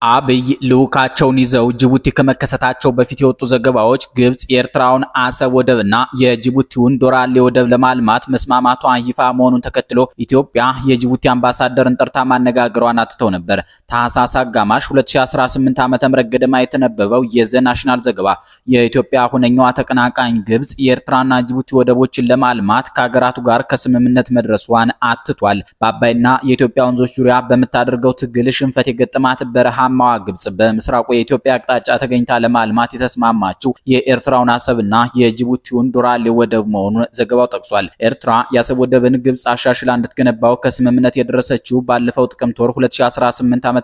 አብይ ልኡካቸውን ይዘው ጅቡቲ ከመከሰታቸው በፊት የወጡ ዘገባዎች ግብጽ የኤርትራውን አሰብ ወደብና የጅቡቲውን ዶራሌ ወደብ ለማልማት መስማማቷ ይፋ መሆኑን ተከትሎ ኢትዮጵያ የጅቡቲ አምባሳደርን ጠርታ ማነጋገሯን አትተው ነበር። ታህሳስ አጋማሽ 2018 ዓ.ም ገደማ የተነበበው የዘ ናሽናል ዘገባ የኢትዮጵያ ሁነኛዋ ተቀናቃኝ ግብጽ የኤርትራና ጅቡቲ ወደቦችን ለማልማት ከሀገራቱ ጋር ከስምምነት መድረሷን አትቷል። በአባይና የኢትዮጵያ ወንዞች ዙሪያ በምታደርገው ትግል ሽንፈት የገጠማት በረሃ ማዋ ግብጽ በምስራቁ የኢትዮጵያ አቅጣጫ ተገኝታ ለማልማት የተስማማችው የኤርትራውን አሰብና የጅቡቲውን ዶራሌ ወደብ መሆኑን ዘገባው ጠቅሷል። ኤርትራ የአሰብ ወደብን ግብጽ አሻሽላ እንድትገነባው ከስምምነት የደረሰችው ባለፈው ጥቅምት ወር 2018 ዓ.ም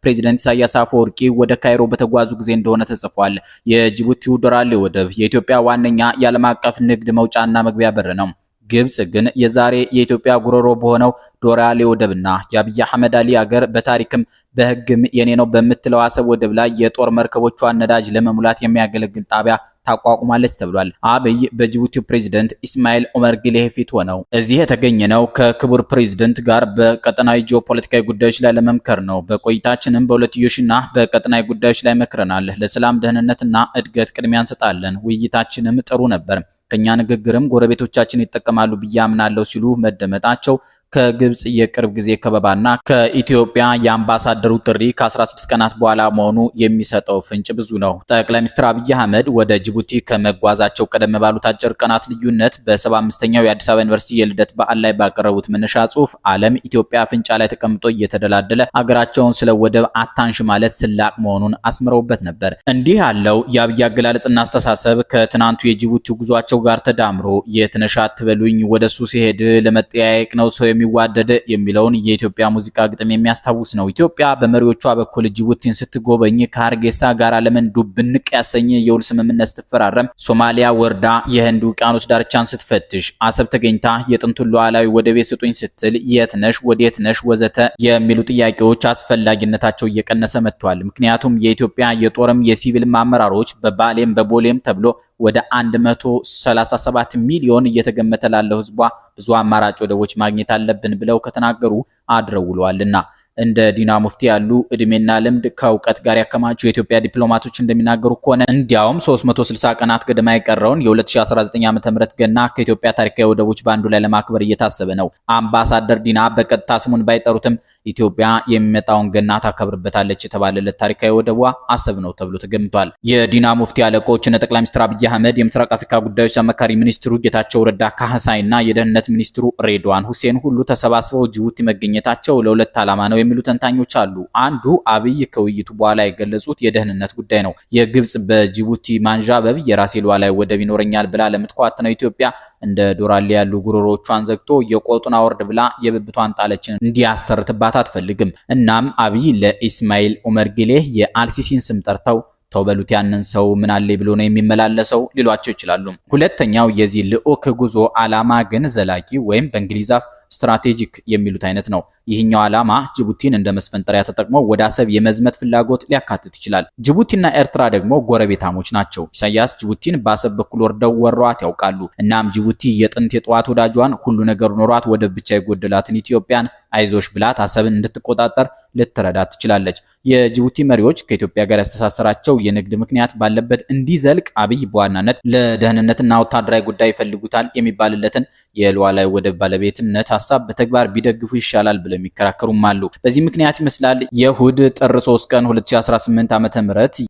ፕሬዝዳንት ኢሳያስ አፈወርቂ ወደ ካይሮ በተጓዙ ጊዜ እንደሆነ ተጽፏል። የጅቡቲው ዶራሌ ወደብ የኢትዮጵያ ዋነኛ የዓለም አቀፍ ንግድ መውጫና መግቢያ በር ነው። ግብጽ ግን የዛሬ የኢትዮጵያ ጉሮሮ በሆነው ዶራሌ ወደብና የአብይ አህመድ አሊ አገር በታሪክም በህግም የኔ ነው በምትለው አሰብ ወደብ ላይ የጦር መርከቦቿን ነዳጅ ለመሙላት የሚያገለግል ጣቢያ ታቋቁማለች ተብሏል። አብይ በጅቡቲው ፕሬዝዳንት ኢስማኤል ኦመር ጊሌህ ፊት ሆነው እዚህ የተገኘነው ከክቡር ፕሬዝዳንት ጋር በቀጠናዊ ጂኦፖለቲካዊ ጉዳዮች ላይ ለመምከር ነው። በቆይታችንም በሁለትዮሽና በቀጠናዊ ጉዳዮች ላይ መክረናል። ለሰላም ደህንነትና እድገት ቅድሚያ እንሰጣለን። ውይይታችንም ጥሩ ነበር። ከኛ ንግግርም ጎረቤቶቻችን ይጠቀማሉ ብዬ አምናለሁ ሲሉ መደመጣቸው ከግብጽ የቅርብ ጊዜ ከበባና ከኢትዮጵያ የአምባሳደሩ ጥሪ ከ16 ቀናት በኋላ መሆኑ የሚሰጠው ፍንጭ ብዙ ነው። ጠቅላይ ሚኒስትር አብይ አህመድ ወደ ጅቡቲ ከመጓዛቸው ቀደም ባሉት አጭር ቀናት ልዩነት በ75ኛው የአዲስ አበባ ዩኒቨርሲቲ የልደት በዓል ላይ ባቀረቡት መነሻ ጽሑፍ ዓለም ኢትዮጵያ ፍንጫ ላይ ተቀምጦ እየተደላደለ አገራቸውን ስለ ወደብ አታንሽ ማለት ስላቅ መሆኑን አስምረውበት ነበር። እንዲህ ያለው የአብይ አገላለጽና አስተሳሰብ ከትናንቱ የጅቡቲ ጉዟቸው ጋር ተዳምሮ የትነሻ አትበሉኝ ወደሱ ሲሄድ ለመጠያየቅ ነው ሰው የሚዋደድ የሚለውን የኢትዮጵያ ሙዚቃ ግጥም የሚያስታውስ ነው። ኢትዮጵያ በመሪዎቿ በኩል ጅቡቲን ስትጎበኝ ከሀርጌሳ ጋር ለምን ዱብንቅ ያሰኘ የውል ስምምነት ስትፈራረም፣ ሶማሊያ ወርዳ የህንድ ውቅያኖስ ዳርቻን ስትፈትሽ፣ አሰብ ተገኝታ የጥንቱን ሉዓላዊ ወደብ ስጡኝ ስትል የት ነሽ ወዴት ነሽ ወዘተ የሚሉ ጥያቄዎች አስፈላጊነታቸው እየቀነሰ መጥቷል። ምክንያቱም የኢትዮጵያ የጦርም የሲቪልም አመራሮች በባሌም በቦሌም ተብሎ ወደ 137 ሚሊዮን እየተገመተ ላለው ህዝቧ ብዙ አማራጭ ወደቦች ማግኘት አለብን ብለው ከተናገሩ አድረው ውለዋልና እንደ ዲና ሙፍቲ ያሉ እድሜና ልምድ ከእውቀት ጋር ያከማቹ የኢትዮጵያ ዲፕሎማቶች እንደሚናገሩ ከሆነ እንዲያውም 360 ቀናት ገደማ የቀረውን የ2019 ዓ.ም ገና ከኢትዮጵያ ታሪካዊ ወደቦች ባንዱ ላይ ለማክበር እየታሰበ ነው። አምባሳደር ዲና በቀጥታ ስሙን ባይጠሩትም ኢትዮጵያ የሚመጣውን ገና ታከብርበታለች የተባለለት ታሪካዊ ወደቧ አሰብ ነው ተብሎ ተገምቷል። የዲና ሙፍቲ አለቆች እነ ጠቅላይ ሚኒስትር አብይ አህመድ፣ የምስራቅ አፍሪካ ጉዳዮች አማካሪ ሚኒስትሩ ጌታቸው ረዳ ካህሳይና የደህንነት ሚኒስትሩ ሬድዋን ሁሴን ሁሉ ተሰባስበው ጅቡቲ መገኘታቸው ለሁለት ዓላማ ነው የሚሉ ተንታኞች አሉ። አንዱ አብይ ከውይይቱ በኋላ የገለጹት የደህንነት ጉዳይ ነው። የግብጽ በጅቡቲ ማንዣበብ የራሴ ሉዓላዊ ወደብ ይኖረኛል ብላ ለምትኳትነው ኢትዮጵያ እንደ ዶራሌ ያሉ ጉሮሮቿን ዘግቶ የቆጡን አወርድ ብላ የብብቷን ጣለችን እንዲያስተርትባት አትፈልግም። እናም አብይ ለኢስማኤል ኦመር ጊሌህ የአልሲሲን ስም ጠርተው ተውበሉት ያንን ሰው ምን አለ ብሎ ነው የሚመላለሰው ሊሏቸው ይችላሉ። ሁለተኛው የዚህ ልዑክ ጉዞ ዓላማ ግን ዘላቂ ወይም በእንግሊዝ አፍ ስትራቴጂክ የሚሉት አይነት ነው። ይህኛው ዓላማ ጅቡቲን እንደ መስፈንጠሪያ ተጠቅሞ ወደ አሰብ የመዝመት ፍላጎት ሊያካትት ይችላል። ጅቡቲና ኤርትራ ደግሞ ጎረቤታሞች ናቸው። ኢሳያስ ጅቡቲን በአሰብ በኩል ወርደው ወሯት ያውቃሉ። እናም ጅቡቲ የጥንት የጠዋት ወዳጇን ሁሉ ነገር ኖሯት ወደብ ብቻ የጎደላትን ኢትዮጵያን አይዞሽ ብላት አሰብን እንድትቆጣጠር ልትረዳት ትችላለች። የጅቡቲ መሪዎች ከኢትዮጵያ ጋር ያስተሳሰራቸው የንግድ ምክንያት ባለበት እንዲዘልቅ አብይ በዋናነት ለደህንነትና ወታደራዊ ጉዳይ ይፈልጉታል የሚባልለትን የሉዓላዊ ወደብ ባለቤትነት ሐሳብ በተግባር ቢደግፉ ይሻላል ብለው የሚከራከሩም አሉ። በዚህ ምክንያት ይመስላል የእሁድ ጥር 3 ቀን 2018 ዓ.ም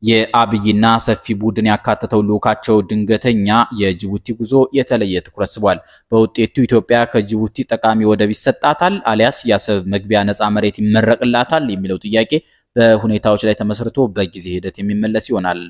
የአብይና ሰፊ ቡድን ያካተተው ልዑካቸው ድንገተኛ የጅቡቲ ጉዞ የተለየ ትኩረት ስቧል። በውጤቱ ኢትዮጵያ ከጅቡቲ ጠቃሚ ወደብ ይሰጣታል አሊያስ የአሰብ መግቢያ ነፃ መሬት ይመረቅላታል የሚለው ጥያቄ በሁኔታዎች ላይ ተመስርቶ በጊዜ ሂደት የሚመለስ ይሆናል።